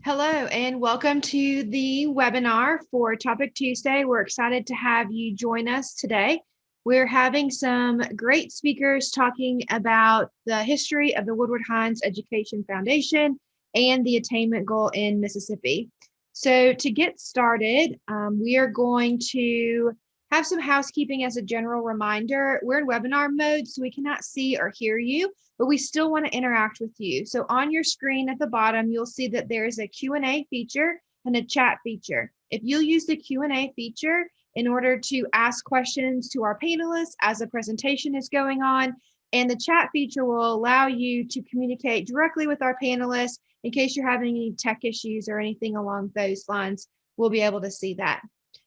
Hello and welcome to the webinar for Topic Tuesday. We're excited to have you join us today. We're having some great speakers talking about the history of the Woodward Hines Education Foundation and the Attainment Goal in Mississippi. So to get started, we are going to have some housekeeping as a general reminder. We're in webinar mode, so we cannot see or hear you, but we still want to interact with you. So on your screen at the bottom, you'll see that there is a Q&A feature and a chat feature. If you'll use the Q&A feature in order to ask questions to our panelists as the presentation is going on, and the chat feature will allow you to communicate directly with our panelists in case you're having any tech issues or anything along those lines, we'll be able to see that.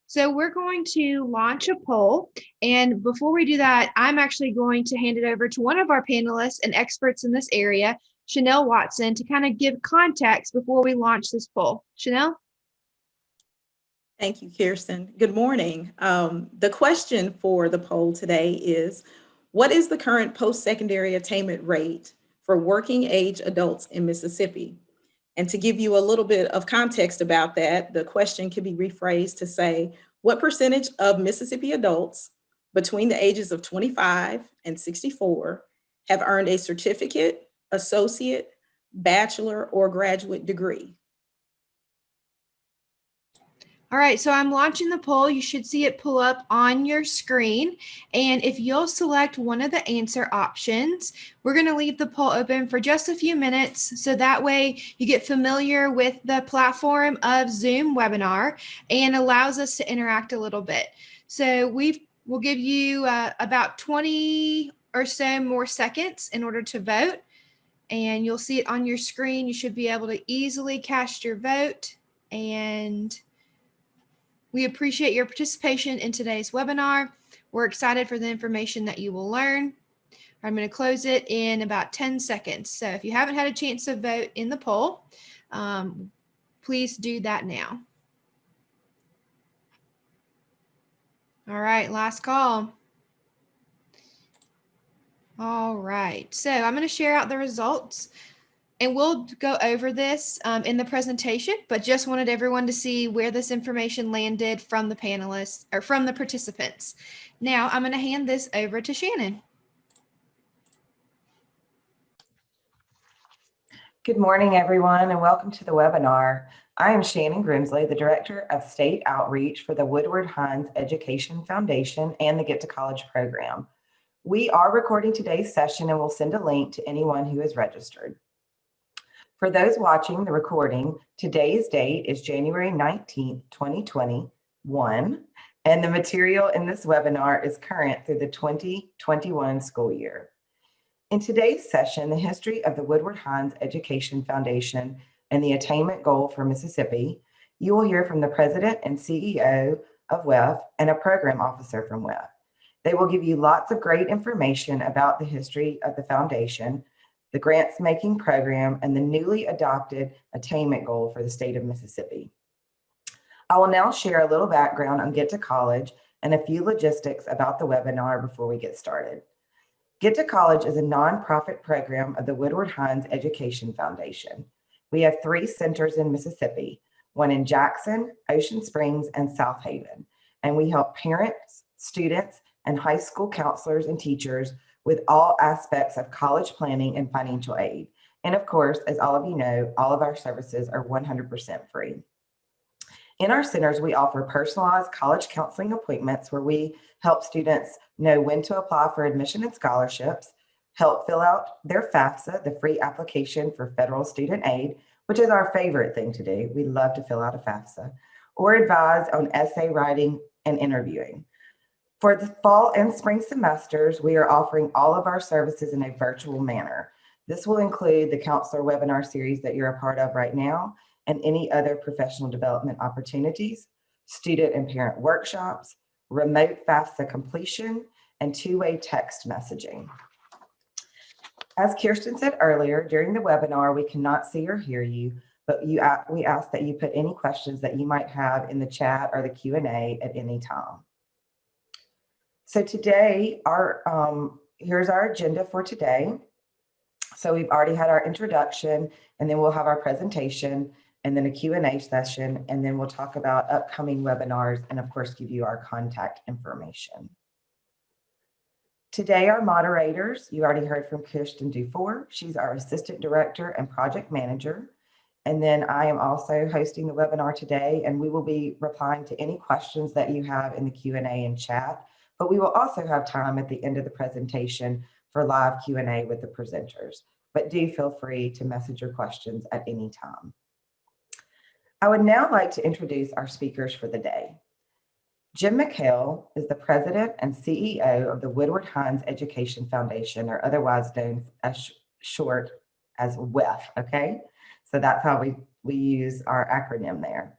So we're going to launch a poll. And before we do that, I'm actually going to hand it over to one of our panelists and experts in this area, Chanel Watson, to kind of give context before we launch this poll. Chanel? Thank you, Kirsten. Good morning. The question for the poll today is, what is the current post-secondary attainment rate for working age adults in Mississippi? And to give you a little bit of context about that, the question can be rephrased to say, what percentage of Mississippi adults between the ages of 25 and 64 have earned a certificate, associate, bachelor, or graduate degree? All right, so I'm launching the poll. You should see it pull up on your screen. And if you'll select one of the answer options, we're going to leave the poll open for just a few minutes. So that way you get familiar with the platform of Zoom webinar and allows us to interact a little bit. So we'll give you about 20 or so more seconds in order to vote. And you'll see it on your screen. You should be able to easily cast your vote. And we appreciate your participation in today's webinar. We're excited for the information that you will learn. I'm going to close it in about 10 seconds. So if you haven't had a chance to vote in the poll, please do that now. All right, last call. All right, so I'm going to share out the results. And we'll go over this in the presentation, but just wanted everyone to see where this information landed from the panelists or from the participants. Now I'm going to hand this over to Shannon. Good morning, everyone, and welcome to the webinar. I am Shannon Grimsley, the Director of State Outreach for the Woodward Hines Education Foundation and the Get to College program. We are recording today's session and will send a link to anyone who is registered. For those watching the recording, today's date is January 19th, 2021, and the material in this webinar is current through the 2021 school year. In today's session, the history of the Woodward Hines Education Foundation and the Attainment Goal for Mississippi, you will hear from the President and CEO of WHEF and a program officer from WHEF. They will give you lots of great information about the history of the foundation, the grants making program, and the newly adopted attainment goal for the state of Mississippi. I will now share a little background on Get to College and a few logistics about the webinar before we get started. Get to College is a nonprofit program of the Woodward Hines Education Foundation. We have 3 centers in Mississippi, one in Jackson, Ocean Springs, and South Haven, and we help parents, students, and high school counselors and teachers with all aspects of college planning and financial aid. And of course, as all of you know, all of our services are 100% free. In our centers, we offer personalized college counseling appointments where we help students know when to apply for admission and scholarships, help fill out their FAFSA, the free application for federal student aid, which is our favorite thing to do. We love to fill out a FAFSA, or advise on essay writing and interviewing. For the fall and spring semesters, we are offering all of our services in a virtual manner. This will include the counselor webinar series that you're a part of right now and any other professional development opportunities, student and parent workshops, remote FAFSA completion, and two-way text messaging. As Kirsten said earlier, during the webinar, we cannot see or hear you, but we ask that you put any questions that you might have in the chat or the Q&A at any time. So today, here's our agenda for today. So we've already had our introduction, and then we'll have our presentation, and then a Q&A session, and then we'll talk about upcoming webinars and of course give you our contact information. Today, our moderators, you already heard from Kirsten Dufour. She's our Assistant Director and Project Manager. And then I am also hosting the webinar today, and we will be replying to any questions that you have in the Q&A and chat, but we will also have time at the end of the presentation for live Q&A with the presenters. But do feel free to message your questions at any time. I would now like to introduce our speakers for the day. Jim McHale is the President and CEO of the Woodward Hines Education Foundation, or otherwise known as short as WHEF, okay? So that's how we use our acronym there.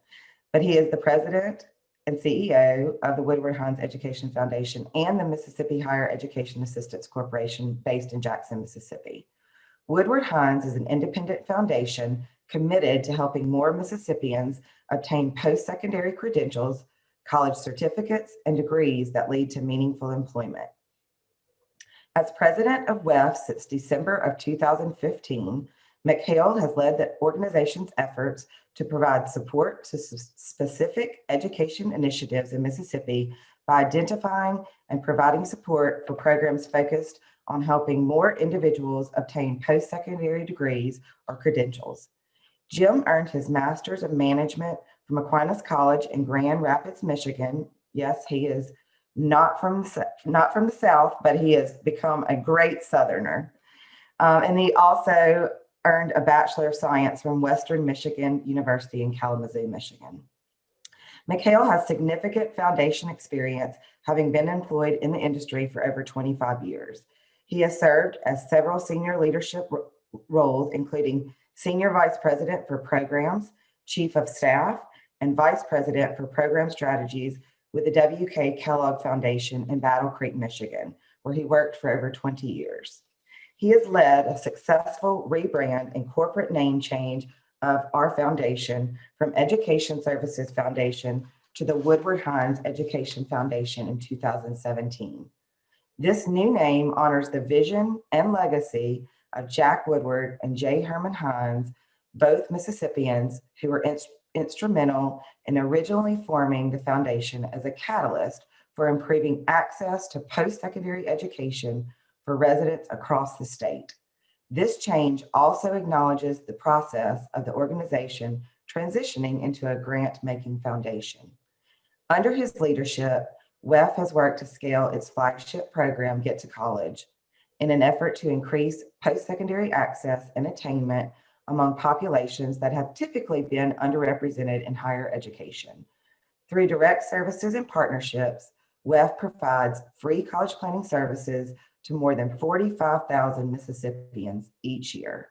But he is the President and CEO of the Woodward Hines Education Foundation and the Mississippi Higher Education Assistance Corporation based in Jackson, Mississippi. Woodward Hines is an independent foundation committed to helping more Mississippians obtain post-secondary credentials, college certificates, and degrees that lead to meaningful employment. As president of WHEF since December of 2015, McHale has led the organization's efforts to provide support to specific education initiatives in Mississippi by identifying and providing support for programs focused on helping more individuals obtain post-secondary degrees or credentials. Jim earned his Master's of Management from Aquinas College in Grand Rapids, Michigan. Yes, he is not from the South, but he has become a great Southerner. And he also earned a Bachelor of Science from Western Michigan University in Kalamazoo, Michigan. McHale has significant foundation experience, having been employed in the industry for over 25 years. He has served as several senior leadership roles, including Senior Vice President for Programs, Chief of Staff, and Vice President for Program Strategies with the W.K. Kellogg Foundation in Battle Creek, Michigan, where he worked for over 20 years. He has led a successful rebrand and corporate name change of our foundation from Education Services Foundation to the Woodward Hines Education Foundation in 2017. This new name honors the vision and legacy of Jack Woodward and J. Herman Hines, both Mississippians who were instrumental in originally forming the foundation as a catalyst for improving access to post-secondary education for residents across the state. This change also acknowledges the process of the organization transitioning into a grant-making foundation. Under his leadership, WHEF has worked to scale its flagship program, Get to College, in an effort to increase post-secondary access and attainment among populations that have typically been underrepresented in higher education. Through direct services and partnerships, WHEF provides free college planning services to more than 45,000 Mississippians each year.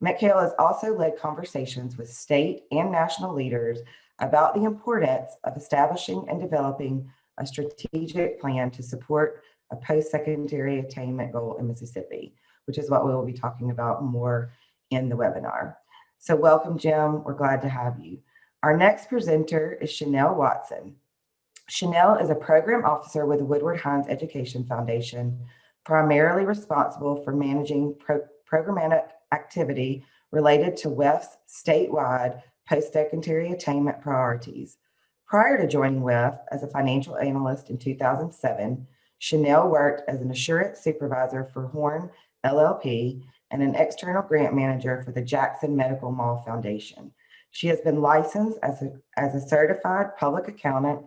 McHale has also led conversations with state and national leaders about the importance of establishing and developing a strategic plan to support a post-secondary attainment goal in Mississippi, which is what we will be talking about more in the webinar. So welcome, Jim. We're glad to have you. Our next presenter is Chanel Watson. Chanel is a program officer with the Woodward Hines Education Foundation, primarily responsible for managing programmatic activity related to WHEF's statewide post-secondary attainment priorities. Prior to joining WHEF as a financial analyst in 2007, Chanel worked as an assurance supervisor for Horn LLP and an external grant manager for the Jackson Medical Mall Foundation. She has been licensed as a certified public accountant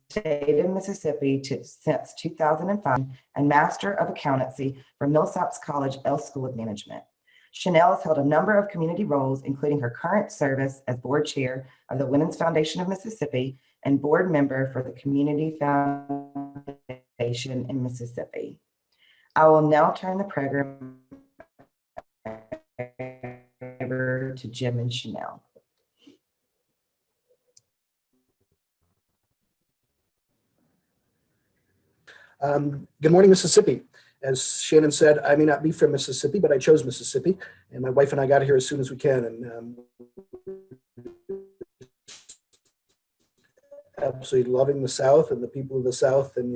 state of Mississippi since 2005 and Master of Accountancy from Millsaps College L School of Management. Chanel has held a number of community roles, including her current service as board chair of the Women's Foundation of Mississippi and board member for the Community Foundation in Mississippi. I will now turn the program over to Jim and Chanel. Good morning, Mississippi. As Shannon said, I may not be from Mississippi, but I chose Mississippi, and my wife and I got here as soon as we can, and absolutely loving the South and the people of the South. And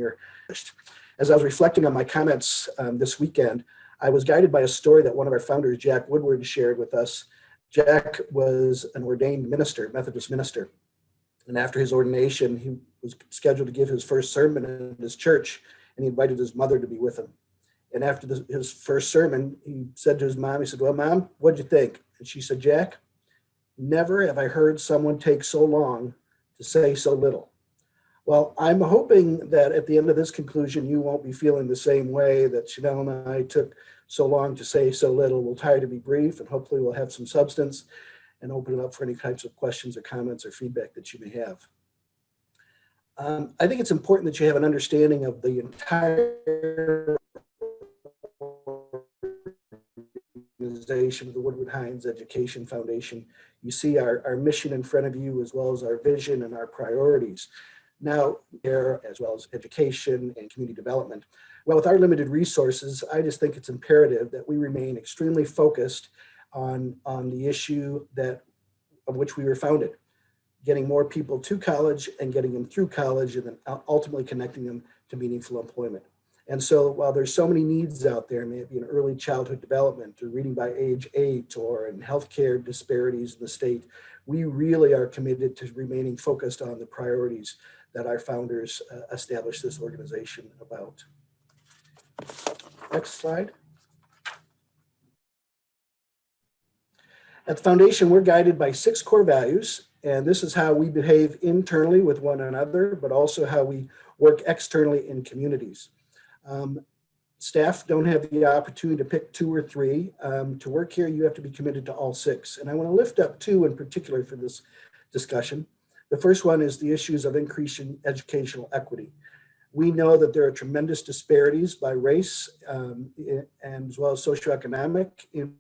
as I was reflecting on my comments this weekend, I was guided by a story that one of our founders, Jack Woodward, shared with us. Jack was an ordained minister, Methodist minister. And after his ordination, he was scheduled to give his first sermon in his church, and he invited his mother to be with him. And after his first sermon, he said to his mom, he said, "Well, Mom, what'd you think?" And she said, "Jack, never have I heard someone take so long to say so little." Well, I'm hoping that at the end of this conclusion, you won't be feeling the same way that Chanel and I took so long to say so little. We'll try to be brief, and hopefully we'll have some substance and open it up for any types of questions or comments or feedback that you may have. I think it's important that you have an understanding of the entire organization of the Woodward Hines Education Foundation. You see our mission in front of you, as well as our vision and our priorities. Now, there, as well as education and community development. Well, with our limited resources, I just think it's imperative that we remain extremely focused on the issue of which we were founded, getting more people to college and getting them through college, and then ultimately connecting them to meaningful employment. And so while there's so many needs out there, maybe in early childhood development or reading by age 8 or in healthcare disparities in the state, we really are committed to remaining focused on the priorities that our founders established this organization about. Next slide. At the foundation, we're guided by 6 core values, and this is how we behave internally with one another, but also how we work externally in communities. Staff don't have the opportunity to pick 2 or 3. To work here, you have to be committed to all 6. And I want to lift up 2 in particular for this discussion. The first one is the issues of increasing educational equity. We know that there are tremendous disparities by race and as well as socioeconomic in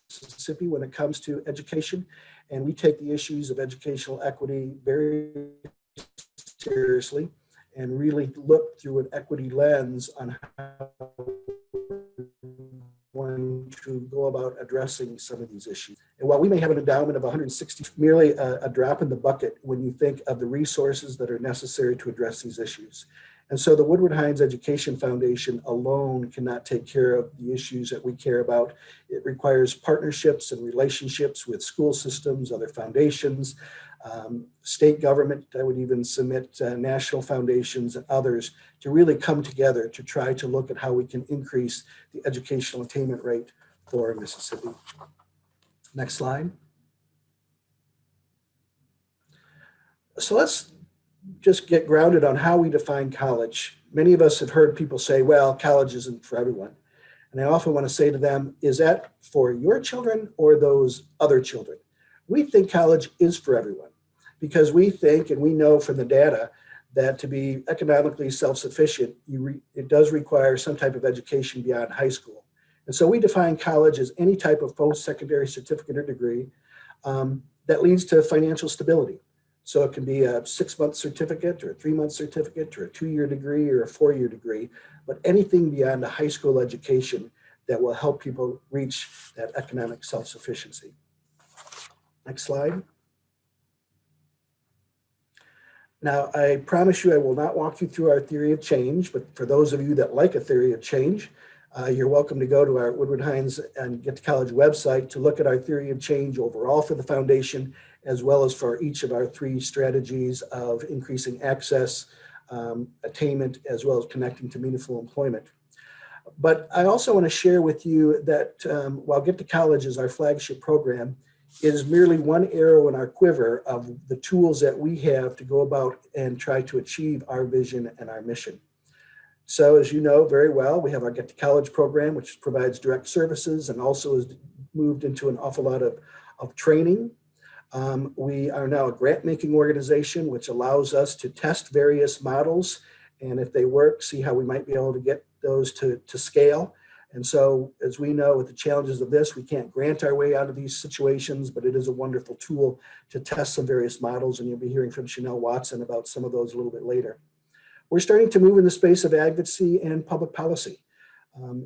Mississippi when it comes to education. And we take the issues of educational equity very seriously and really look through an equity lens on how we're going to go about addressing some of these issues. And while we may have an endowment of 160, merely a drop in the bucket when you think of the resources that are necessary to address these issues. And so the Woodward Hines Education Foundation alone cannot take care of the issues that we care about. It requires partnerships and relationships with school systems, other foundations, state government. I would even submit national foundations and others to really come together to try to look at how we can increase the educational attainment rate for Mississippi. Next slide. So let's just get grounded on how we define college. Many of us have heard people say, well, college isn't for everyone. And I often want to say to them, is that for your children or those other children? We think college is for everyone because we think and we know from the data that to be economically self-sufficient, it does require some type of education beyond high school. And so we define college as any type of post-secondary certificate or degree that leads to financial stability. So it can be a 6-month certificate or a 3-month certificate or a 2-year degree or a 4-year degree, but anything beyond a high school education that will help people reach that economic self-sufficiency. Next slide. Now, I promise you I will not walk you through our theory of change, but for those of you that like a theory of change, you're welcome to go to our Woodward Hines and Get to College website to look at our theory of change overall for the foundation, as well as for each of our 3 strategies of increasing access, attainment, as well as connecting to meaningful employment. But I also want to share with you that while Get to College is our flagship program, it is merely one arrow in our quiver of the tools that we have to go about and try to achieve our vision and our mission. So as you know very well, we have our Get to College program, which provides direct services and also has moved into an awful lot of training. We are now a grant-making organization, which allows us to test various models, and if they work, see how we might be able to get those to scale. And so, as we know, with the challenges of this, we can't grant our way out of these situations, but it is a wonderful tool to test some various models, and you'll be hearing from Chanel Watson about some of those a little bit later. We're starting to move in the space of advocacy and public policy.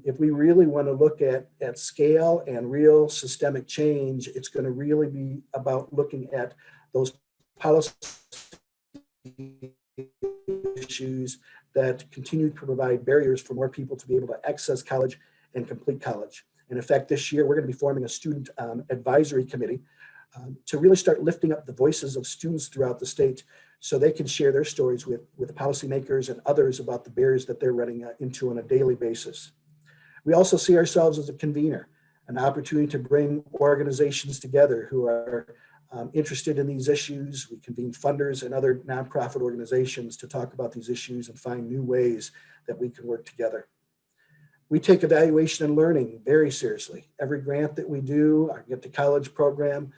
If we really want to look at scale and real systemic change, it's going to really be about looking at those policy issues issues that continue to provide barriers for more people to be able to access college and complete college. And in fact, this year, we're going to be forming a student advisory committee to really start lifting up the voices of students throughout the state so they can share their stories with policymakers and others about the barriers that they're running into on a daily basis. We also see ourselves as a convener, an opportunity to bring organizations together who are interested in these issues. We convene funders and other nonprofit organizations to talk about these issues and find new ways that we can work together. We take evaluation and learning very seriously. Every grant that we do, our Get to College program,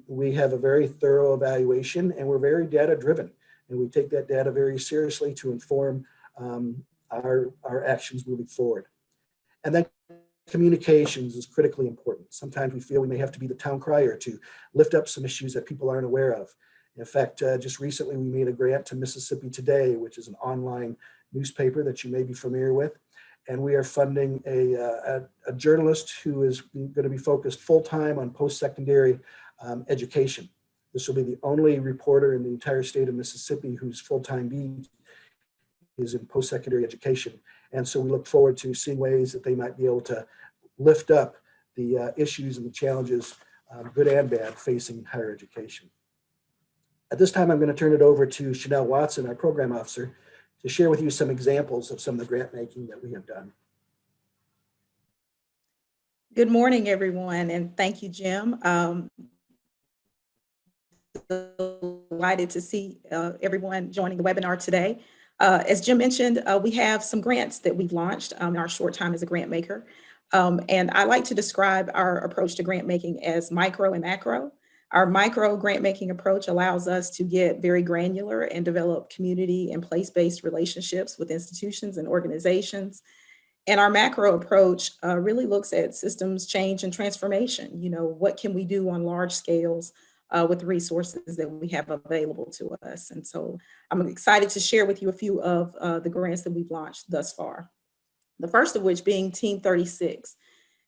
we have a very thorough evaluation, and we're very data driven. And we take that data very seriously to inform our actions moving forward. And then communications is critically important. Sometimes we feel we may have to be the town crier to lift up some issues that people aren't aware of. In fact, just recently we made a grant to Mississippi Today, which is an online newspaper that you may be familiar with. And we are funding a journalist who is going to be focused full-time on post-secondary education. This will be the only reporter in the entire state of Mississippi whose full-time beat is in post-secondary education. And so we look forward to seeing ways that they might be able to lift up the issues and the challenges, good and bad, facing higher education. At this time, I'm going to turn it over to Chanel Watson, our program officer, to share with you some examples of some of the grant making that we have done. Good morning, everyone, and thank you, Jim. Delighted to see everyone joining the webinar today. As Jim mentioned, we have some grants that we've launched in our short time as a grant maker. And I like to describe our approach to grant making as micro and macro. Our micro grant making approach allows us to get very granular and develop community and place-based relationships with institutions and organizations. And our macro approach really looks at systems change and transformation. You know, what can we do on large scales with the resources that we have available to us? And so I'm excited to share with you a few of the grants that we've launched thus far. The first of which being Team 36.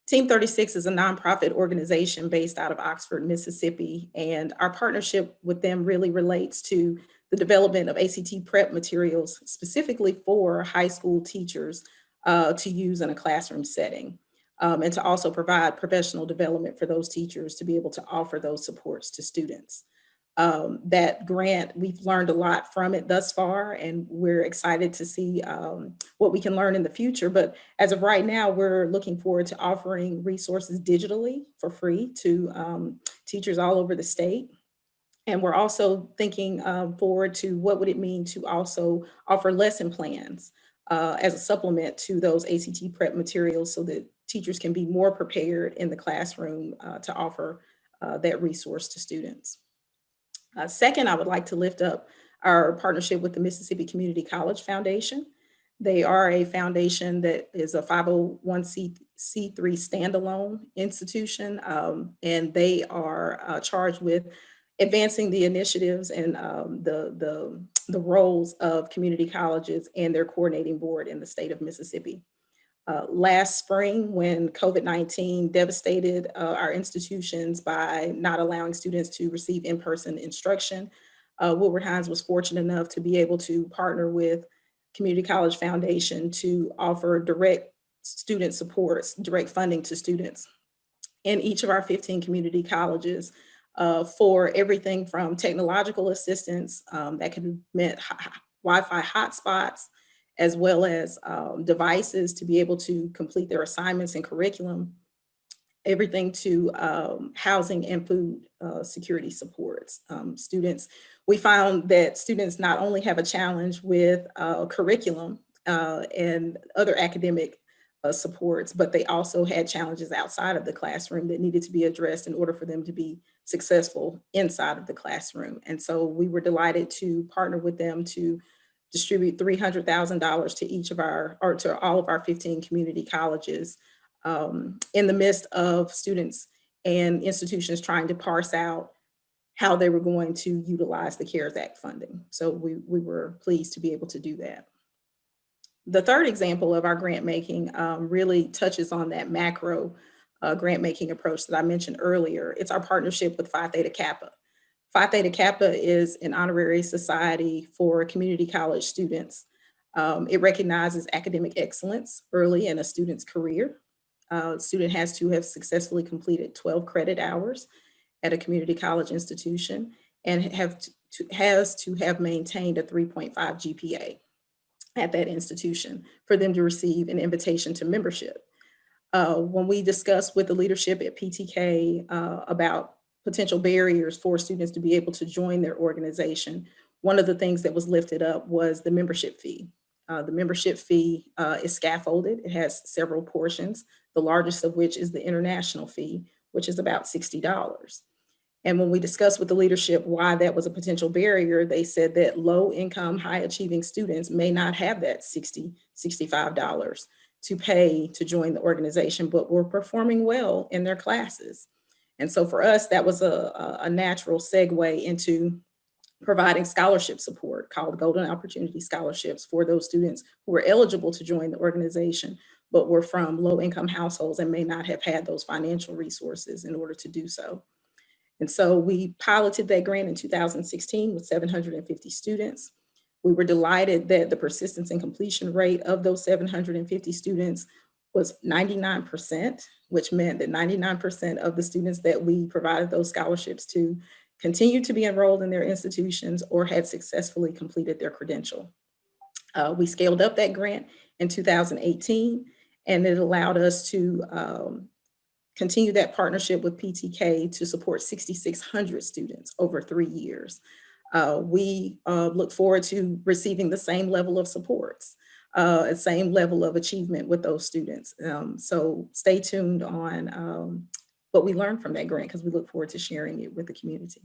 Team 36 is a nonprofit organization based out of Oxford, Mississippi, and our partnership with them really relates to the development of ACT prep materials specifically for high school teachers to use in a classroom setting, and to also provide professional development for those teachers to be able to offer those supports to students. That grant, we've learned a lot from it thus far, and we're excited to see what we can learn in the future. But as of right now, we're looking forward to offering resources digitally for free to teachers all over the state. And we're also thinking forward to what would it mean to also offer lesson plans as a supplement to those ACT prep materials so that teachers can be more prepared in the classroom to offer that resource to students. Second, I would like to lift up our partnership with the Mississippi Community College Foundation. They are a foundation that is a 501c3 standalone institution, and they are charged with advancing the initiatives and the roles of community colleges and their coordinating board in the state of Mississippi. Last spring, when COVID-19 devastated our institutions by not allowing students to receive in-person instruction, Woodward Hines was fortunate enough to be able to partner with Community College Foundation to offer direct student supports, direct funding to students in each of our 15 community colleges for everything from technological assistance that could have meant Wi-Fi hotspots, as well as devices to be able to complete their assignments and curriculum, everything to housing and food security supports. We found that students not only have a challenge with curriculum and other academic supports, but they also had challenges outside of the classroom that needed to be addressed in order for them to be successful inside of the classroom. And so we were delighted to partner with them to distribute $300,000 to each of our, or to all of our 15 community colleges in the midst of students and institutions trying to parse out how they were going to utilize the CARES Act funding. So we were pleased to be able to do that. The third example of our grant making really touches on that macro grant making approach that I mentioned earlier. It's our partnership with Phi Theta Kappa. Phi Theta Kappa is an honorary society for community college students. It recognizes academic excellence early in a student's career. A student has to have successfully completed 12 credit hours at a community college institution and has to have maintained a 3.5 GPA at that institution for them to receive an invitation to membership. When we discussed with the leadership at PTK about potential barriers for students to be able to join their organization, one of the things that was lifted up was the membership fee. The membership fee is scaffolded. It has several portions, the largest of which is the international fee, which is about $60. And when we discussed with the leadership why that was a potential barrier, they said that low income, high achieving students may not have that $60, $65 to pay to join the organization, but were performing well in their classes. And so for us, that was a natural segue into providing scholarship support called Golden Opportunity Scholarships for those students who were eligible to join the organization, but were from low income households and may not have had those financial resources in order to do so. And so we piloted that grant in 2016 with 750 students. We were delighted that the persistence and completion rate of those 750 students was 99%, which meant that 99% of the students that we provided those scholarships to continued to be enrolled in their institutions or had successfully completed their credential. We scaled up that grant in 2018, and it allowed us to continue that partnership with PTK to support 6,600 students over 3 years. We look forward to receiving the same level of supports, same level of achievement with those students. So stay tuned on what we learned from that grant, because we look forward to sharing it with the community.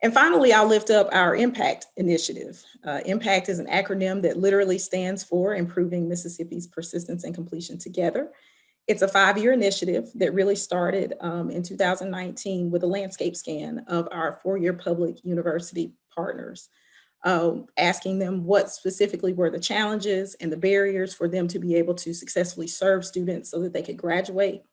And finally, I'll lift up our IMPACT initiative. IMPACT is an acronym that literally stands for Improving Mississippi's Persistence and Completion Together. It's a 5-year initiative that really started in 2019 with a landscape scan of our 4-year public university partners, asking them what specifically were the challenges and the barriers for them to be able to successfully serve students so that they could graduate.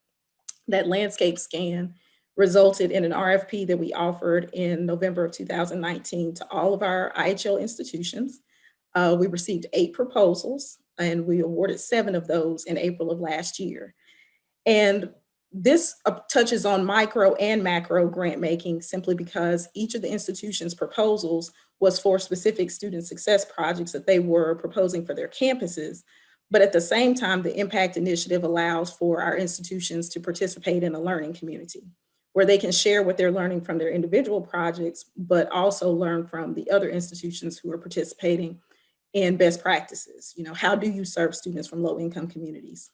That landscape scan resulted in an RFP that we offered in November of 2019 to all of our IHL institutions. We received 8 proposals, and we awarded 7 of those in April of last year. And this touches on micro and macro grant making simply because each of the institution's proposals was for specific student success projects that they were proposing for their campuses. But at the same time, the IMPACT initiative allows for our institutions to participate in a learning community where they can share what they're learning from their individual projects, but also learn from the other institutions who are participating in best practices. You know, how do you serve students from low-income communities?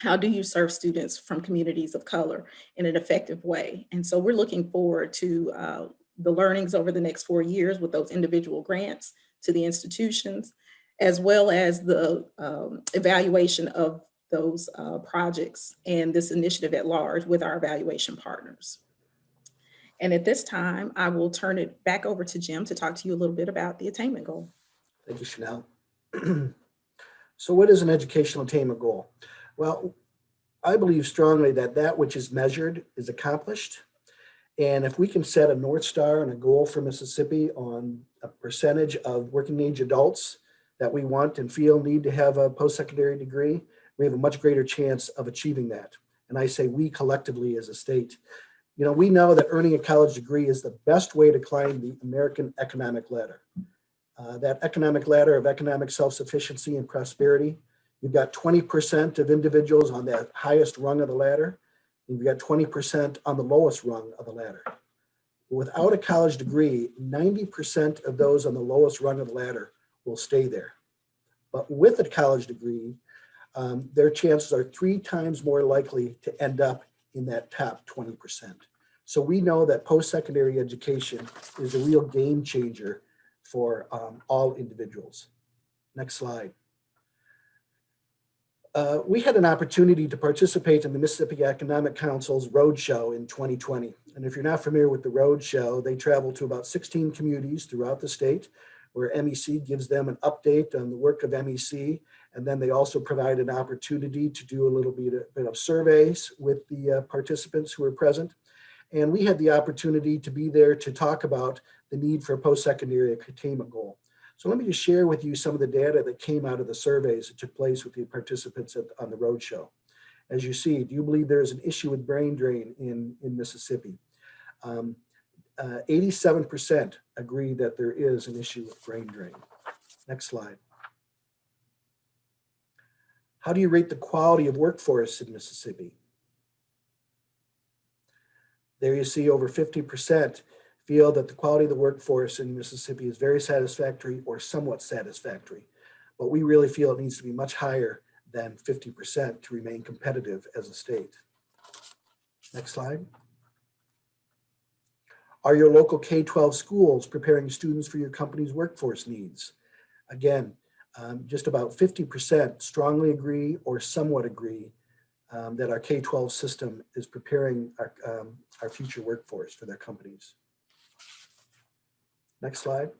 How do you serve students from communities of color in an effective way? And so we're looking forward to the learnings over the next 4 years with those individual grants to the institutions, as well as the evaluation of those projects and this initiative at large with our evaluation partners. And at this time, I will turn it back over to Jim to talk to you a little bit about the attainment goal. Thank you, Chanel. So what is an educational attainment goal? Well, I believe strongly that that which is measured is accomplished. And if we can set a North Star and a goal for Mississippi on a percentage of working age adults that we want and feel need to have a post-secondary degree, we have a much greater chance of achieving that. And I say we collectively as a state. You know, we know that earning a college degree is the best way to climb the American economic ladder. That economic ladder of economic self-sufficiency and prosperity. You've got 20% of individuals on the highest rung of the ladder. And you've got 20% on the lowest rung of the ladder. Without a college degree, 90% of those on the lowest rung of the ladder will stay there. But with a college degree, their chances are 3 times more likely to end up in that top 20%. So we know that post-secondary education is a real game changer for all individuals. Next slide. We had an opportunity to participate in the Mississippi Economic Council's Roadshow in 2020. And if you're not familiar with the Roadshow, they travel to about 16 communities throughout the state where MEC gives them an update on the work of MEC. And then they also provide an opportunity to do a little bit of surveys with the participants who are present. And we had the opportunity to be there to talk about the need for a post-secondary attainment goal. So let me just share with you some of the data that came out of the surveys that took place with the participants on the roadshow. As you see, do you believe there is an issue with brain drain in Mississippi? 87% agree that there is an issue with brain drain. Next slide. How do you rate the quality of workforce in Mississippi? There you see over 50% feel that the quality of the workforce in Mississippi is very satisfactory or somewhat satisfactory. But we really feel it needs to be much higher than 50% to remain competitive as a state. Next slide. Are your local K-12 schools preparing students for your company's workforce needs? Again, just about 50% strongly agree or somewhat agree that our K-12 system is preparing our future workforce for their companies. Next slide.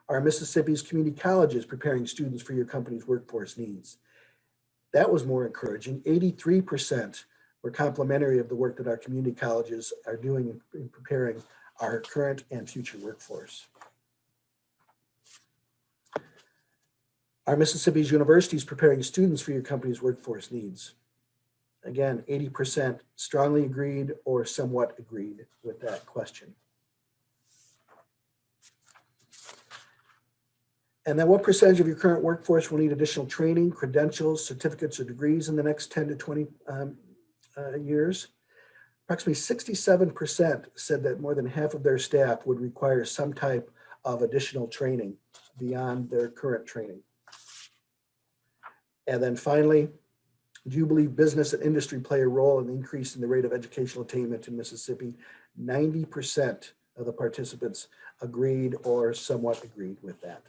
Are Mississippi's community colleges preparing students for your company's workforce needs? That was more encouraging. 83% were complimentary of the work that our community colleges are doing in preparing our current and future workforce. Are Mississippi's universities preparing students for your company's workforce needs? Again, 80% strongly agreed or somewhat agreed with that question. And then what percentage of your current workforce will need additional training, credentials, certificates, or degrees in the next 10 to 20 years? Approximately 67% said that more than half of their staff would require some type of additional training beyond their current training. And then finally, do you believe business and industry play a role in the increase in the rate of educational attainment in Mississippi? 90% of the participants agreed or somewhat agreed with that.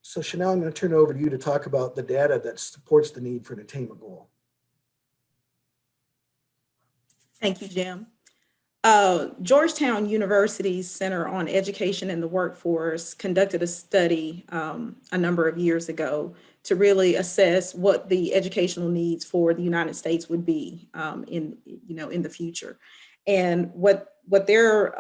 So Chanel, I'm going to turn it over to you to talk about the data that supports the need for an attainment goal. Thank you, Jim. Georgetown University's Center on Education and the Workforce conducted a study a number of years ago to really assess what the educational needs for the United States would be in the future. And what their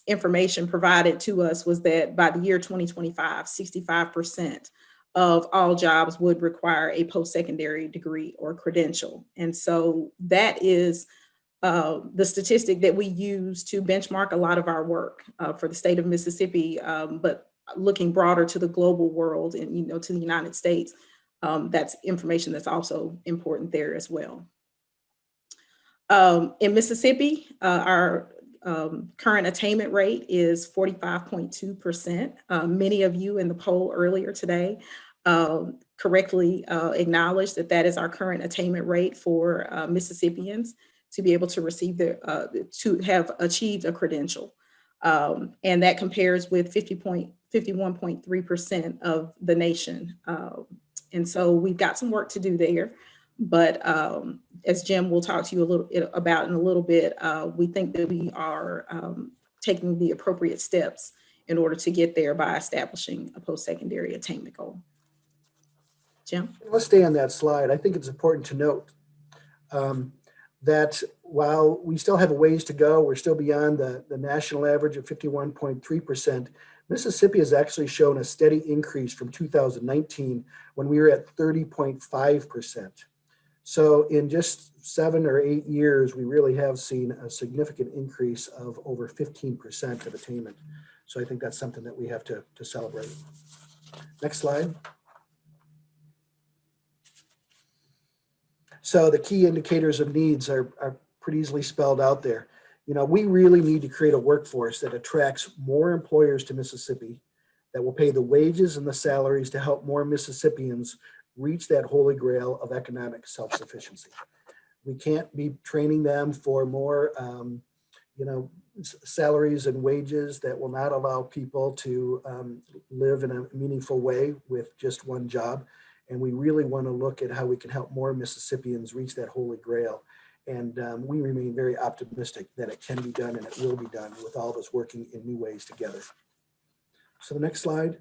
information provided to us was that by the year 2025, 65% of all jobs would require a post-secondary degree or credential. And so that is the statistic that we use to benchmark a lot of our work for the state of Mississippi, but looking broader to the global world and to the United States, that's information that's also important there as well. In Mississippi, our current attainment rate is 45.2%. Many of you in the poll earlier today correctly acknowledged that that is our current attainment rate for Mississippians to be able to receive to have achieved a credential. And that compares with 51.3% of the nation. And so we've got some work to do there. But as Jim will talk to you a little about in a little bit, we think that we are taking the appropriate steps in order to get there by establishing a post-secondary attainment goal. Jim? Let's stay on that slide. I think it's important to note that while we still have a ways to go, we're still beyond the national average of 51.3%. Mississippi has actually shown a steady increase from 2019 when we were at 30.5%. So in just 7 or 8 years, we really have seen a significant increase of over 15% of attainment. So I think that's something that we have to celebrate. Next slide. So the key indicators of needs are pretty easily spelled out there. We really need to create a workforce that attracts more employers to Mississippi, that will pay the wages and the salaries to help more Mississippians reach that holy grail of economic self-sufficiency. We can't be training them for more, salaries and wages that will not allow people to live in a meaningful way with just one job. And we really want to look at how we can help more Mississippians reach that holy grail. And we remain very optimistic that it can be done and it will be done with all of us working in new ways together. So the next slide.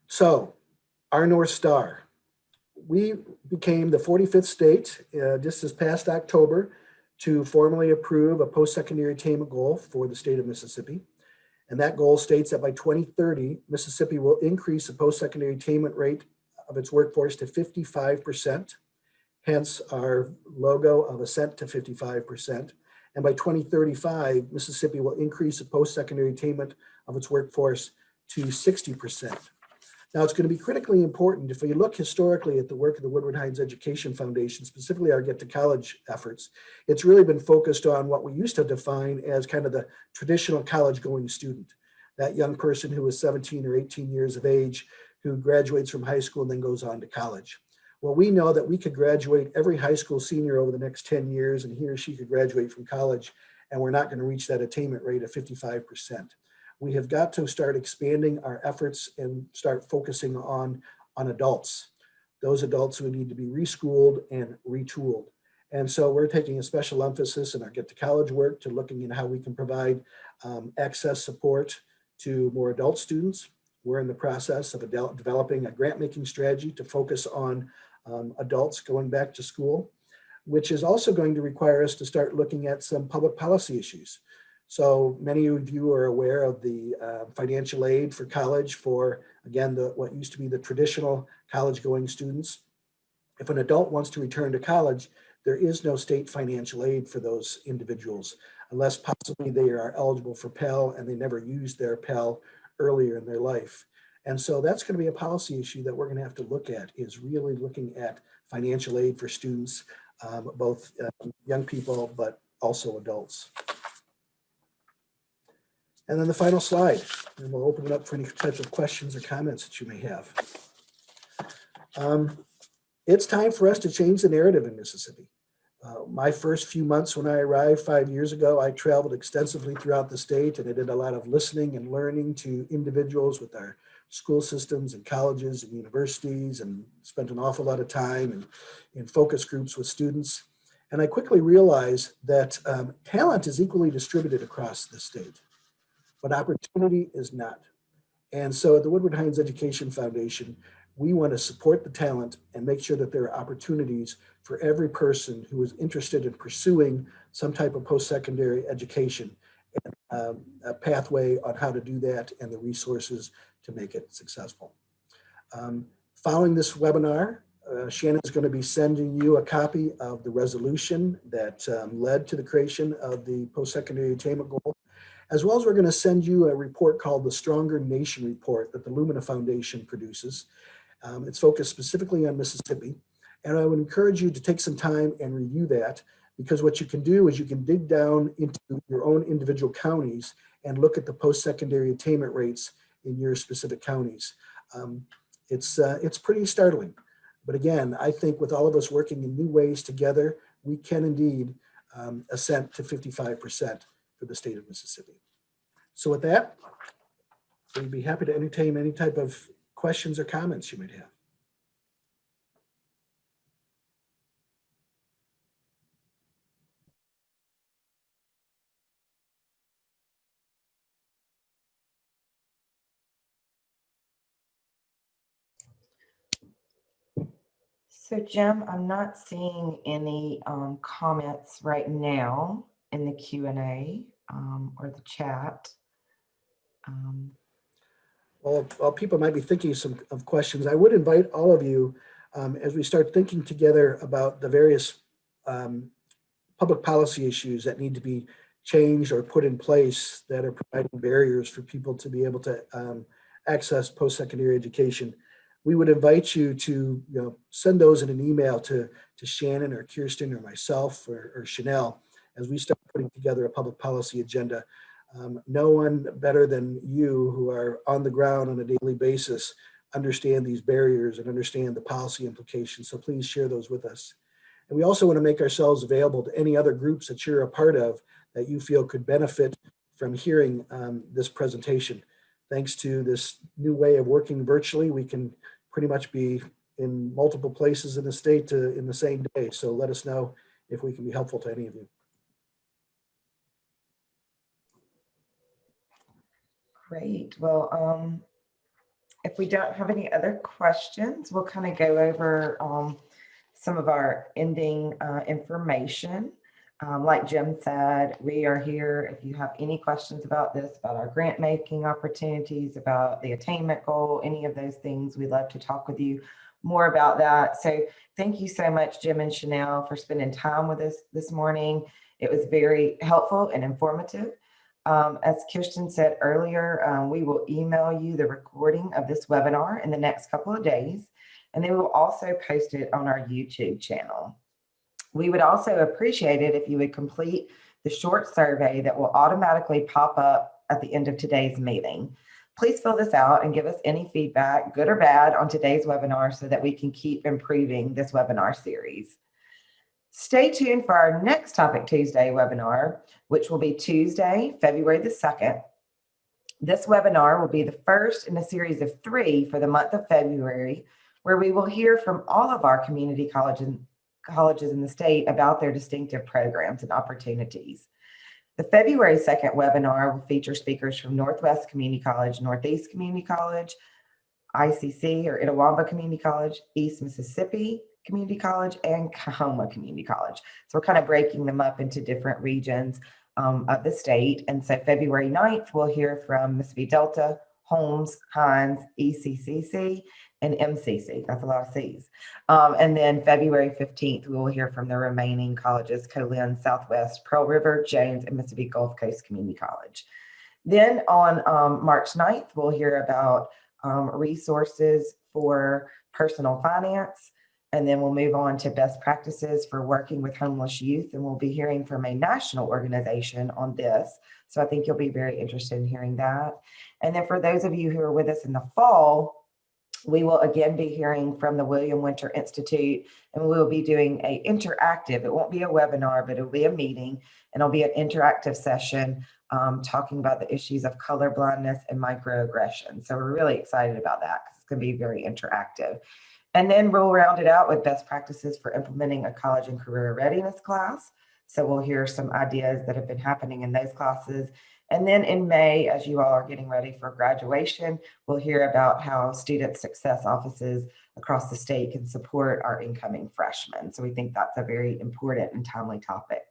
So our North Star, we became the 45th state just this past October to formally approve a post-secondary attainment goal for the state of Mississippi. And that goal states that by 2030, Mississippi will increase the post-secondary attainment rate of its workforce to 55%, hence our logo of Ascent to 55%. And by 2035, Mississippi will increase the post-secondary attainment of its workforce to 60%. Now, it's going to be critically important if we look historically at the work of the Woodward Hines Education Foundation, specifically our Get to College efforts. It's really been focused on what we used to define as kind of the traditional college-going student, that young person who is 17 or 18 years of age, who graduates from high school and then goes on to college. Well, we know that we could graduate every high school senior over the next 10 years, and he or she could graduate from college, and we're not going to reach that attainment rate of 55%. We have got to start expanding our efforts and start focusing on adults, those adults who need to be reschooled and retooled. And so we're taking a special emphasis in our Get to College work to looking at how we can provide access support to more adult students. We're in the process of developing a grant-making strategy to focus on adults going back to school, which is also going to require us to start looking at some public policy issues. So many of you are aware of the financial aid for college for, again, what used to be the traditional college-going students. If an adult wants to return to college, there is no state financial aid for those individuals, unless possibly they are eligible for Pell and they never used their Pell earlier in their life. And so that's going to be a policy issue that we're going to have to look at, is really looking at financial aid for students, both young people, but also adults. And then the final slide, and we'll open it up for any types of questions or comments that you may have. It's time for us to change the narrative in Mississippi. My first few months when I arrived 5 years ago, I traveled extensively throughout the state, and I did a lot of listening and learning to individuals with our school systems and colleges and universities, and spent an awful lot of time in focus groups with students. And I quickly realized that talent is equally distributed across the state, but opportunity is not. And so at the Woodward Hines Education Foundation, we want to support the talent and make sure that there are opportunities for every person who is interested in pursuing some type of post-secondary education, and a pathway on how to do that and the resources to make it successful. Following this webinar, Shannon is going to be sending you a copy of the resolution that led to the creation of the post-secondary attainment goal, as well as we're going to send you a report called the Stronger Nation Report that the Lumina Foundation produces. It's focused specifically on Mississippi, and I would encourage you to take some time and review that, because what you can do is you can dig down into your own individual counties and look at the post-secondary attainment rates in your specific counties. It's pretty startling, but again, I think with all of us working in new ways together, we can indeed ascend to 55% for the state of Mississippi. So with that, we'd be happy to entertain any type of questions or comments you might have. So Jim, I'm not seeing any comments right now in the Q&A or the chat. Well, people might be thinking of questions. I would invite all of you, as we start thinking together about the various public policy issues that need to be changed or put in place that are providing barriers for people to be able to access post-secondary education. We would invite you to send those in an email to Shannon or Kirsten or myself or Chanel as we start putting together a public policy agenda. No one better than you, who are on the ground on a daily basis, understand these barriers and understand the policy implications. So please share those with us. And we also want to make ourselves available to any other groups that you're a part of that you feel could benefit from hearing this presentation. Thanks to this new way of working virtually, we can pretty much be in multiple places in the state in the same day. So let us know if we can be helpful to any of you. Great. Well, If we don't have any other questions, we'll kind of go over some of our ending information. Like Jim said, we are here if you have any questions about this, about our grant making opportunities, about the attainment goal, any of those things, we'd love to talk with you more about that. So thank you so much, Jim and Chanel, for spending time with us this morning. It was very helpful and informative. As Kirsten said earlier, we will email you the recording of this webinar in the next couple of days, and then we will also post it on our YouTube channel. We would also appreciate it if you would complete the short survey that will automatically pop up at the end of today's meeting. Please fill this out and give us any feedback, good or bad, on today's webinar so that we can keep improving this webinar series. Stay tuned for our next Topic Tuesday webinar, which will be Tuesday, February the 2nd. This webinar will be the first in a series of 3 for the month of February, where we will hear from all of our community colleges in the state about their distinctive programs and opportunities. The February 2nd webinar will feature speakers from Northwest Community College, Northeast Community College, ICC or Itawamba Community College, East Mississippi Community College, and Kahoma Community College. So we're kind of breaking them up into different regions of the state. And so February 9th, we'll hear from Mississippi Delta, Holmes, Heinz, ECCC, and MCC. That's a lot of C's. And then February 15th, we will hear from the remaining colleges: Colin, Southwest, Pearl River, James, and Mississippi Gulf Coast Community College. Then on March 9th, we'll hear about resources for personal finance. And then we'll move on to best practices for working with homeless youth. And we'll be hearing from a national organization on this. So I think you'll be very interested in hearing that. And then for those of you who are with us in the fall, we will again be hearing from the William Winter Institute, and we will be doing an interactive, it won't be a webinar, but it'll be a meeting, and it'll be an interactive session talking about the issues of colorblindness and microaggression. So we're really excited about that because it's going to be very interactive. And then we'll round it out with best practices for implementing a college and career readiness class. So we'll hear some ideas that have been happening in those classes. And then in May, as you all are getting ready for graduation, we'll hear about how student success offices across the state can support our incoming freshmen. So we think that's a very important and timely topic.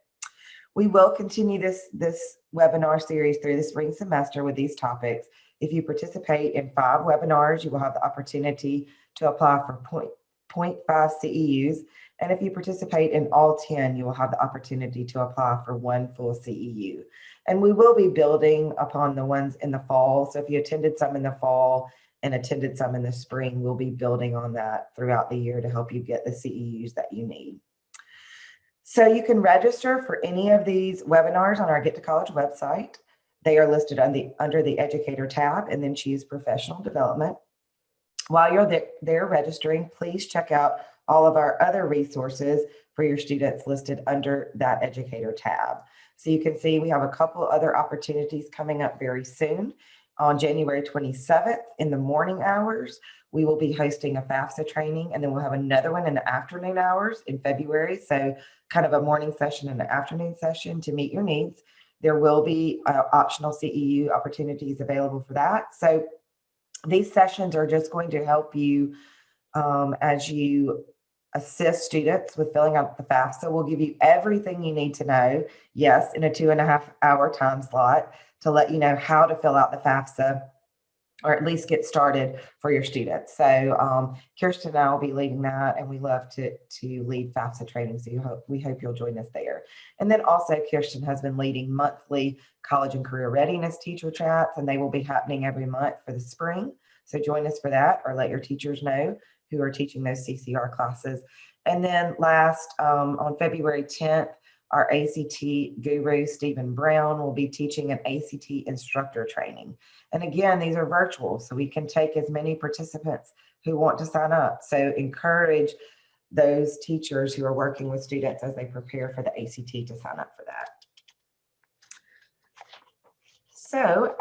We will continue this webinar series through the spring semester with these topics. If you participate in 5 webinars, you will have the opportunity to apply for 0.5 CEUs. And if you participate in all 10, you will have the opportunity to apply for 1 full CEU. And we will be building upon the ones in the fall. So if you attended some in the fall and attended some in the spring, we'll be building on that throughout the year to help you get the CEUs that you need. So you can register for any of these webinars on our Get to College website. They are listed under the Educator tab, and then choose Professional Development. While you're there registering, please check out all of our other resources for your students listed under that Educator tab. So you can see we have a couple other opportunities coming up very soon. On January 27th in the morning hours, we will be hosting a FAFSA training, and then we'll have another one in the afternoon hours in February. So kind of a morning session and an afternoon session to meet your needs. There will be optional CEU opportunities available for that. So these sessions are just going to help you as you assist students with filling out the FAFSA. We'll give you everything you need to know, yes, in a 2.5-hour time slot, to let you know how to fill out the FAFSA, or at least get started for your students. So Kirsten and I will be leading that, and we love to lead FAFSA training. So we hope you'll join us there. And then also Kirsten has been leading monthly college and career readiness teacher chats, and they will be happening every month for the spring. So join us for that, or let your teachers know who are teaching those CCR classes. And then last, on February 10th, our ACT guru, Stephen Brown, will be teaching an ACT instructor training. And again, these are virtual, so we can take as many participants who want to sign up. So encourage those teachers who are working with students as they prepare for the ACT to sign up for that. So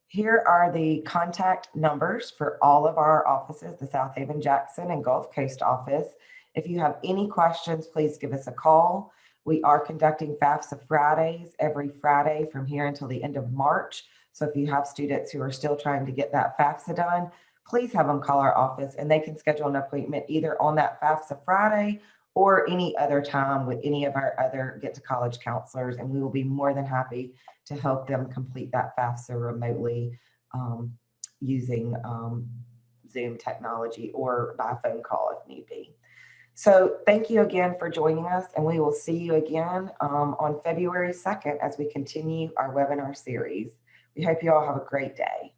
here are the contact numbers for all of our offices, the South Haven, Jackson, and Gulf Coast office. If you have any questions, please give us a call. We are conducting FAFSA Fridays every Friday from here until the end of March. So if you have students who are still trying to get that FAFSA done, please have them call our office and they can schedule an appointment either on that FAFSA Friday or any other time with any of our other Get to College counselors. And we will be more than happy to help them complete that FAFSA remotely using Zoom technology or by phone call if need be. So thank you again for joining us, and we will see you again on February 2nd as we continue our webinar series. We hope you all have a great day.